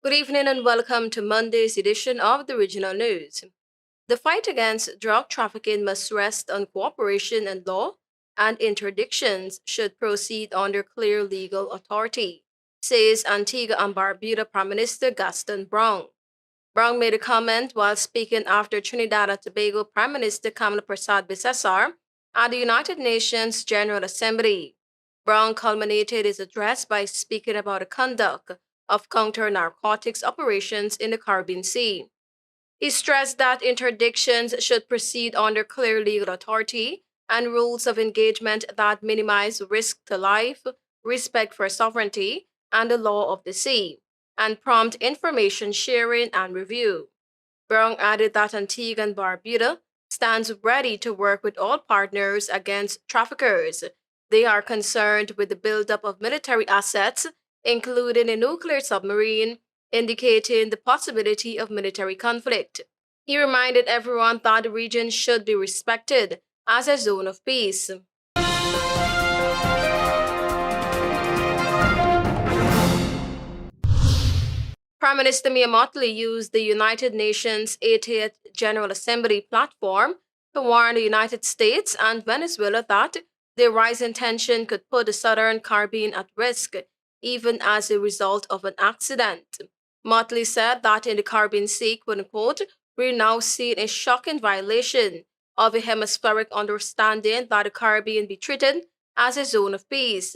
Good evening and welcome to Monday's edition of the Regional News. The fight against drug trafficking must rest on cooperation and law, and interdictions should proceed under clear legal authority, says Antigua and Barbuda Prime Minister Gaston Browne. Browne made a comment while speaking after Trinidad and Tobago Prime Minister Kamla Persad-Bissessar at the United Nations General Assembly. Browne culminated his address by speaking about the conduct of counter-narcotics operations in the Caribbean Sea. He stressed that interdictions should proceed under clear legal authority and rules of engagement that minimize risk to life, respect for sovereignty, and the law of the sea, and prompt information sharing and review. Browne added that Antigua and Barbuda stands ready to work with all partners against traffickers. They are concerned with the buildup of military assets, including a nuclear submarine, indicating the possibility of military conflict. He reminded everyone that the region should be respected as a zone of peace. Prime Minister Mottley used the United Nations 80th General Assembly platform to warn the United States and Venezuela that the rising tension could put the Southern Caribbean at risk, even as a result of an accident. Mottley said that in the Caribbean Sea, quote-unquote, we're now seeing a shocking violation of a hemispheric understanding that the Caribbean be treated as a zone of peace.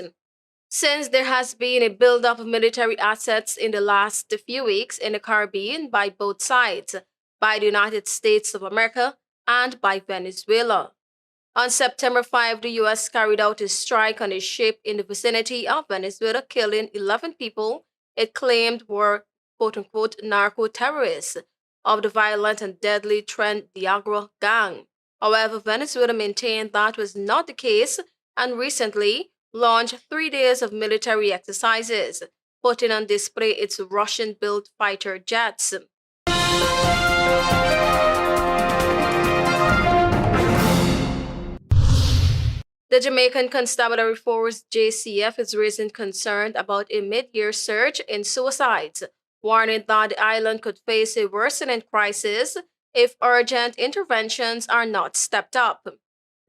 Since there has been a buildup of military assets in the last few weeks in the Caribbean by both sides, by the United States of America and by Venezuela. On September 5, the U.S. carried out a strike on a ship in the vicinity of Venezuela, killing 11 people it claimed were quote-unquote narco-terrorists of the violent and deadly Trinidad gang. However, Venezuela maintained that was not the case and recently launched 3 days of military exercises, putting on display its Russian-built fighter jets. The Jamaican Constabulary Force (JCF) is raising concern about a mid-year surge in suicides, warning that the island could face a worsening crisis if urgent interventions are not stepped up.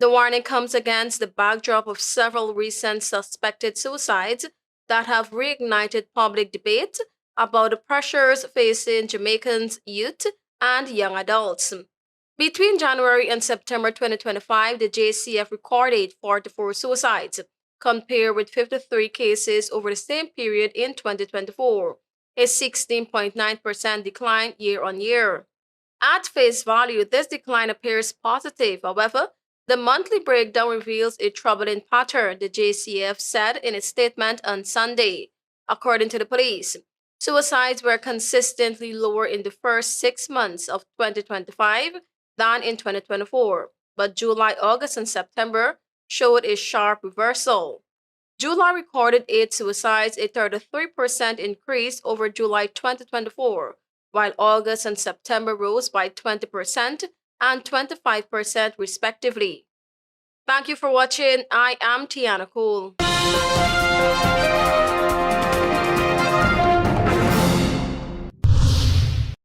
The warning comes against the backdrop of several recent suspected suicides that have reignited public debate about the pressures facing Jamaicans' youth and young adults. Between January and September 2025, the JCF recorded 44 suicides, compared with 53 cases over the same period in 2024, a 16.9% decline year-on-year. At face value, this decline appears positive. However, the monthly breakdown reveals a troubling pattern, the JCF said in a statement on Sunday. According to the police, suicides were consistently lower in the first 6 months of 2025 than in 2024, but July, August, and September showed a sharp reversal. July recorded 8 suicides, a 33% increase over July 2024, while August and September rose by 20% and 25% respectively. Thank you for watching. I am Tiana.